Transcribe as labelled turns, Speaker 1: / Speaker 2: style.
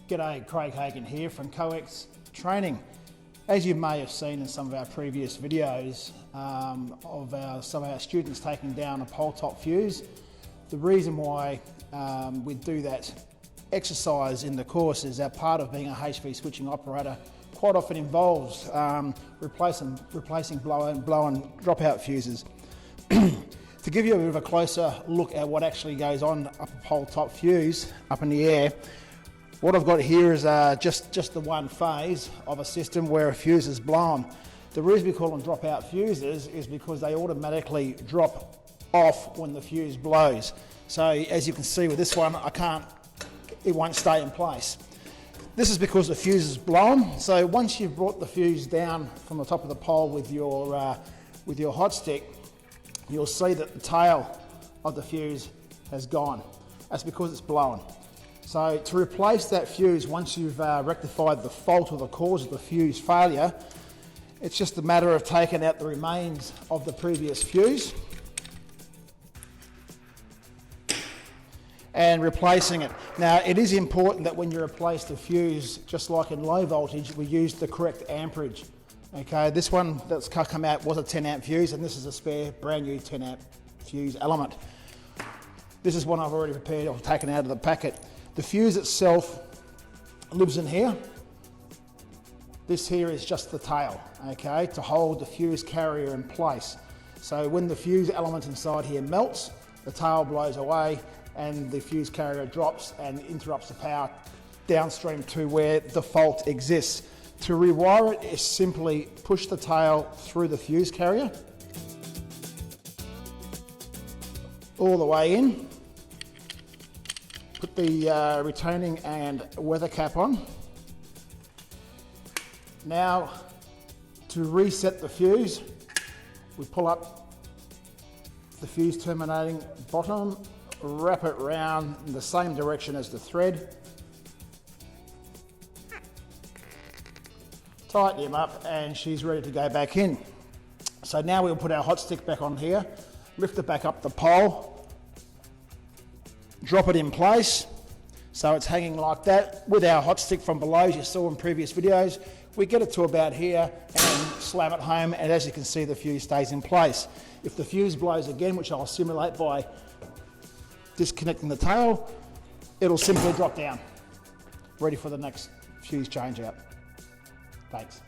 Speaker 1: G'day, Craig Hagan here from Coex Training. As you may have seen in some of our previous videos of some of our students taking down a pole top fuse, the reason why we do that exercise in the course is that part of being a HV switching operator quite often involves replacing blow and dropout fuses. To give you a bit of a closer look at what actually goes on up a pole top fuse up in the air, what I've got here is just the one phase of a system where a fuse is blown. The reason we call them dropout fuses is because they automatically drop off when the fuse blows. So as you can see with this one, it won't stay in place. This is because the fuse is blown. So once you've brought the fuse down from the top of the pole with your hot stick, you'll see that the tail of the fuse has gone. That's because it's blown. So to replace that fuse, once you've rectified the fault or the cause of the fuse failure, it's just a matter of taking out the remains of the previous fuse and replacing it. Now, it is important that when you replace the fuse, just like in low voltage, we use the correct amperage. Okay, this one that's come out was a 10 amp fuse, and this is a spare brand new 10 amp fuse element. This is one I've already prepared or taken out of the packet. The fuse itself lives in here. This here is just the tail, okay, to hold the fuse carrier in place. So when the fuse element inside here melts, the tail blows away and the fuse carrier drops and interrupts the power downstream to where the fault exists. To rewire it is simply push the tail through the fuse carrier all the way in. Put the retaining and weather cap on. Now, to reset the fuse, we pull up the fuse terminating bottom, wrap it round in the same direction as the thread, tighten him up, and she's ready to go back in. So now we'll put our hot stick back on here, lift it back up the pole, drop it in place so it's hanging like that with our hot stick from below, as you saw in previous videos. We get it to about here and slam it home, and as you can see, the fuse stays in place. If the fuse blows again, which I'll simulate by disconnecting the tail, it'll simply drop down, ready for the next fuse change out. Thanks.